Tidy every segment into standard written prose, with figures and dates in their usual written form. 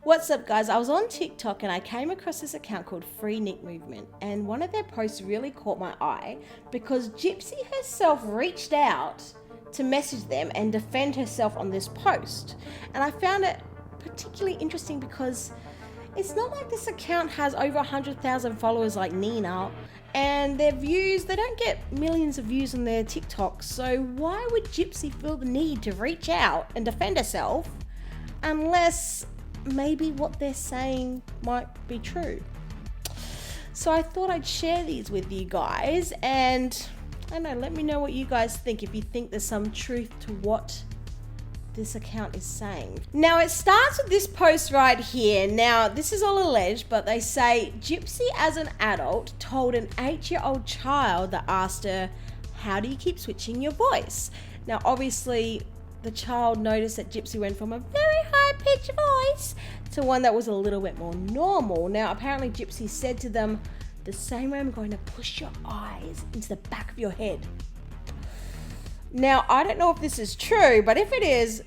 What's up, guys? I was on TikTok and I came across this account called Free Nick Movement, and one of their posts really caught my eye because Gypsy herself reached out to message them and defend herself on this post. And I found it particularly interesting because it's not like this account has over 100,000 followers like Nina, and their views, they don't get millions of views on their TikTok. So why would Gypsy feel the need to reach out and defend herself unless maybe what they're saying might be true? So I thought I'd share these with you guys, and I don't know, let me know what you guys think, if you think there's some truth to what this account is saying. Now it starts with this post right here. Now this is all alleged, but they say Gypsy as an adult told an 8-year-old child that asked her, "How do you keep switching your voice?" Now obviously the child noticed that Gypsy went from a very high-pitched voice to one that was a little bit more normal. Now apparently Gypsy said to them, "The same way I'm going to push your eyes into the back of your head." Now I don't know if this is true, but if it is,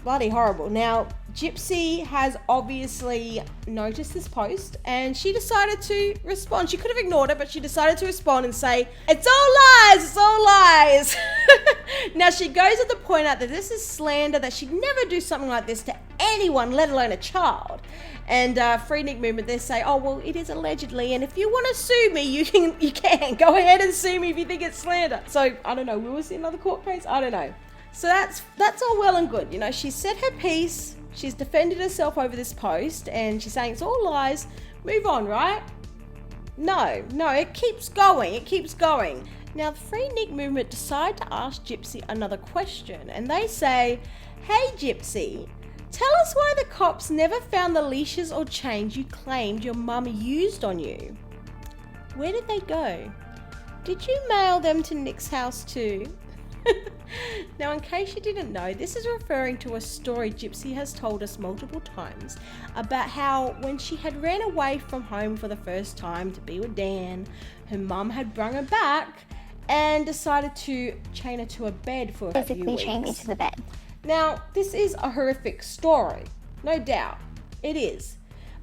bloody horrible. Now Gypsy has obviously noticed this post and she decided to respond. She could have ignored it, but she decided to respond and say, "It's all lies, it's all lies." Now she goes on to point out that this is slander, that she'd never do something like this to anyone, let alone a child. And Free Nick Movement, they say, "Oh, well, it is allegedly, and if you want to sue me, you can. Go ahead and sue me if you think it's slander." So, I don't know, will we see another court case? I don't know. So that's all well and good. You know, she said her piece, she's defended herself over this post, and she's saying it's all lies. Move on, right? No, it keeps going. Now, the Free Nick Movement decide to ask Gypsy another question, and they say, "Hey, Gypsy, tell us why the cops never found the leashes or chains you claimed your mum used on you. Where did they go? Did you mail them to Nick's house too?" Now, in case you didn't know, this is referring to a story Gypsy has told us multiple times about how when she had ran away from home for the first time to be with Dan, her mum had brung her back and decided to chain her to a bed for a few weeks. Basically chain me to the bed. Now, this is a horrific story, no doubt, it is.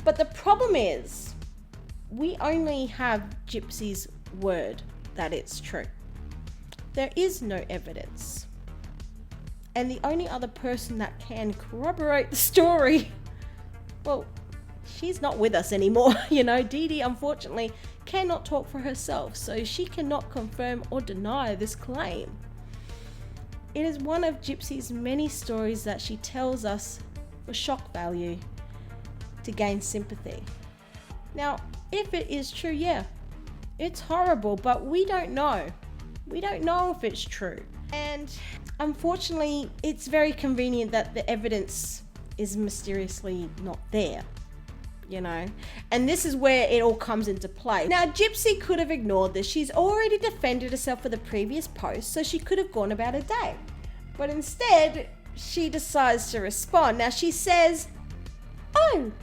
But the problem is, we only have Gypsy's word that it's true. There is no evidence. And the only other person that can corroborate the story, well, she's not with us anymore. You know, Dee Dee unfortunately cannot talk for herself, so she cannot confirm or deny this claim. It is one of Gypsy's many stories that she tells us for shock value to gain sympathy. Now, if it is true, yeah, it's horrible, but we don't know. We don't know if it's true. And unfortunately, it's very convenient that the evidence is mysteriously not there, you know? And this is where it all comes into play. Now, Gypsy could have ignored this. She's already defended herself for the previous post, so she could have gone about her day. But instead, she decides to respond. Now, she says, "Oh,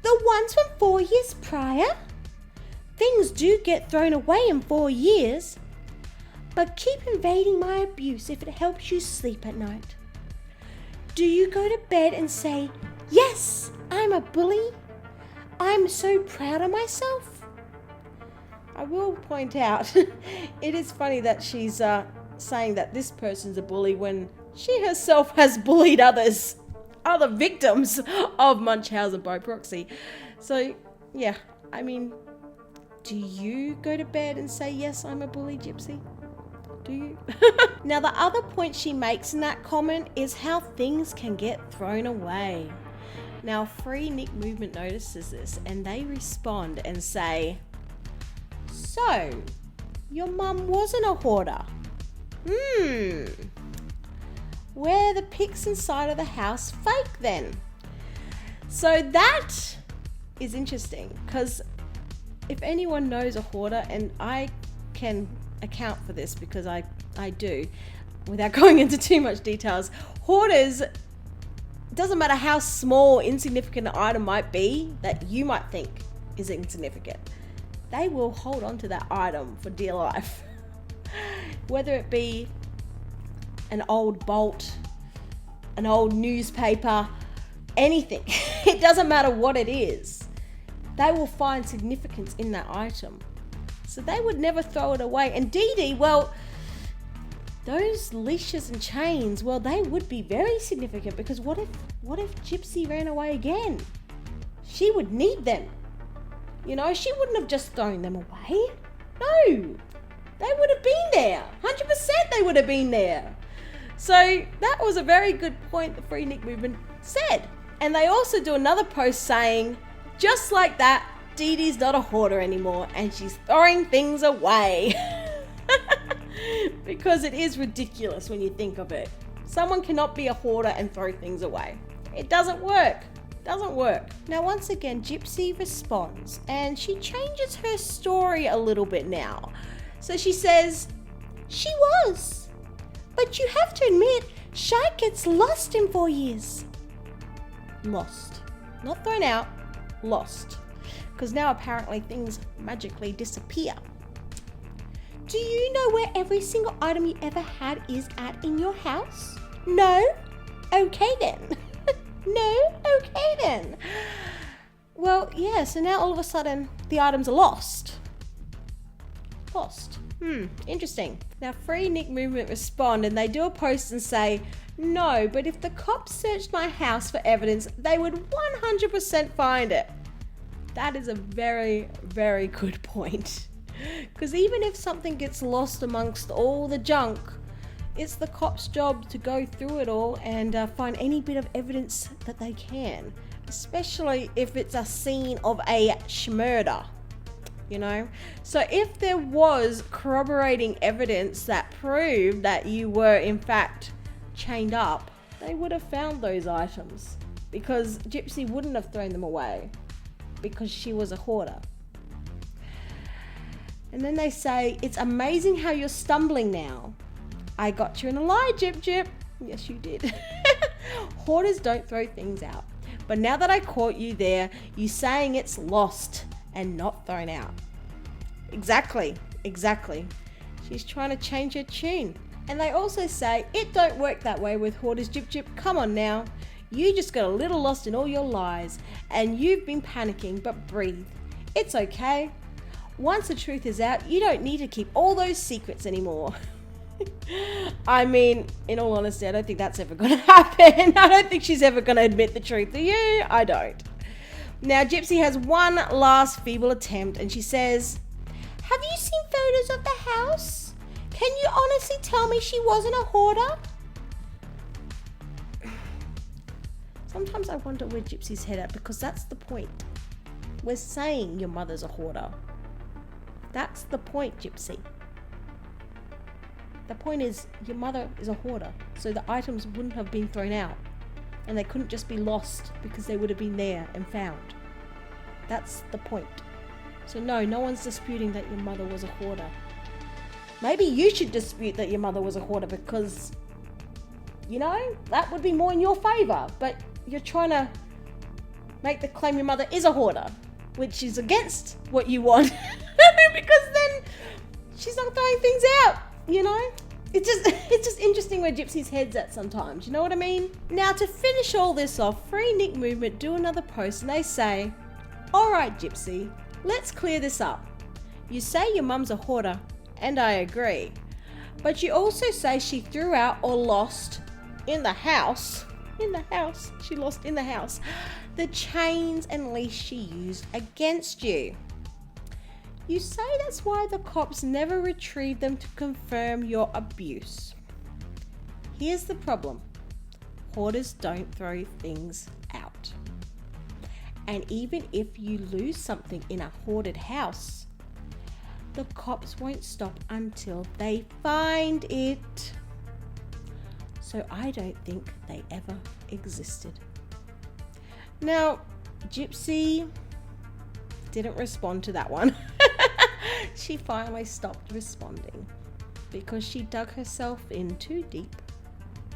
the ones from 4 years prior? Things do get thrown away in 4 years. But keep invading my abuse if it helps you sleep at night. Do you go to bed and say, 'Yes, I'm a bully. I'm so proud of myself'?" I will point out, it is funny that she's saying that this person's a bully when she herself has bullied other victims of Munchausen by proxy. So, yeah, I mean, do you go to bed and say, "Yes, I'm a bully, Gypsy"? Do you? Now, the other point she makes in that comment is how things can get thrown away. Now, Free Nick Movement notices this and they respond and say, "So, your mum wasn't a hoarder? Were the pics inside of the house fake then?" So that is interesting, because if anyone knows a hoarder, and I can account for this because I do, without going into too much details, hoarders, doesn't matter how small, insignificant an item might be that you might think is insignificant, they will hold on to that item for dear life. Whether it be an old bolt, an old newspaper, anything. It doesn't matter what it is. They will find significance in that item. So they would never throw it away. And Dee Dee, well, those leashes and chains, well, they would be very significant, because what if Gypsy ran away again? She would need them. You know, she wouldn't have just thrown them away. No, they would have been there. 100% they would have been there. So that was a very good point the Free Nick movement said. And they also do another post saying, just like that, Dee Dee's not a hoarder anymore and she's throwing things away. Because it is ridiculous when you think of it. Someone cannot be a hoarder and throw things away. It doesn't work. Doesn't work. Now, once again, Gypsy responds and she changes her story a little bit now. So she says, she was. But you have to admit, Shy gets lost in 4 years. Lost. Not thrown out, lost. Because now apparently things magically disappear. Do you know where every single item you ever had is at in your house? No? Okay then. No? Okay then. Well, yeah, so now all of a sudden the items are lost. Lost. Interesting. Now Free Nick movement respond and they do a post and say, no, but if the cops searched my house for evidence, they would 100% find it. That is a very, very good point. Because even if something gets lost amongst all the junk, it's the cops' job to go through it all and find any bit of evidence that they can. Especially if it's a scene of a murder, you know? So if there was corroborating evidence that proved that you were in fact chained up, they would have found those items. Because Gypsy wouldn't have thrown them away. Because she was a hoarder. And then they say, it's amazing how you're stumbling now. I got you in a lie, Gyp Gyp. Yes, you did. Hoarders don't throw things out. But now that I caught you there, you saying it's lost and not thrown out. Exactly. She's trying to change her tune. And they also say, it don't work that way with hoarders, Gyp Gyp. Come on now. You just got a little lost in all your lies and you've been panicking, but breathe. It's okay. Once the truth is out, you don't need to keep all those secrets anymore. I mean, in all honesty, I don't think that's ever going to happen. I don't think she's ever going to admit the truth to you. I don't. Now, Gypsy has one last feeble attempt and she says, have you seen photos of the house? Can you honestly tell me she wasn't a hoarder? Sometimes I wonder where Gypsy's head at, because that's the point. We're saying your mother's a hoarder. That's the point, Gypsy. The point is your mother is a hoarder, so the items wouldn't have been thrown out and they couldn't just be lost because they would have been there and found. That's the point. So no one's disputing that your mother was a hoarder. Maybe you should dispute that your mother was a hoarder because, you know, that would be more in your favor, but you're trying to make the claim your mother is a hoarder, which is against what you want. Because then she's not throwing things out, you know? It's just interesting where Gypsy's head's at sometimes, you know what I mean? Now, to finish all this off, Free Nick movement do another post and they say, alright Gypsy, let's clear this up. You say your mum's a hoarder, and I agree. But you also say she threw out or lost in the house, she lost in the house, the chains and leash she used against you. You say that's why the cops never retrieved them to confirm your abuse. Here's the problem. Hoarders don't throw things out. And even if you lose something in a hoarded house, the cops won't stop until they find it. So I don't think they ever existed. Now, Gypsy didn't respond to that one. She finally stopped responding because she dug herself in too deep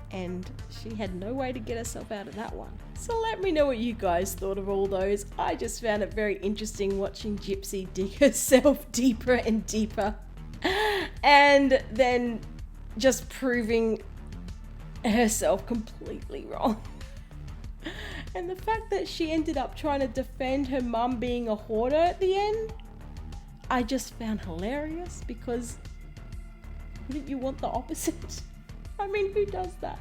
and she had no way to get herself out of that one. So let me know what you guys thought of all those. I just found it very interesting watching Gypsy dig herself deeper and deeper and then just proving herself completely wrong. And the fact that she ended up trying to defend her mum being a hoarder at the end, I just found hilarious, because wouldn't you want the opposite? I mean, who does that?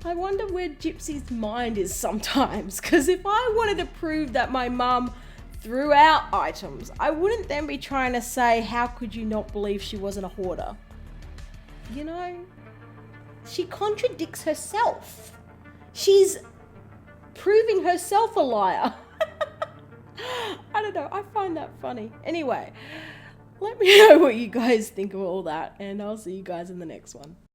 I wonder where Gypsy's mind is sometimes, because if I wanted to prove that my mum threw out items, I wouldn't then be trying to say, how could you not believe she wasn't a hoarder? You know, she contradicts herself. She's proving herself a liar. I don't know, I find that funny. Anyway, let me know what you guys think of all that, and I'll see you guys in the next one.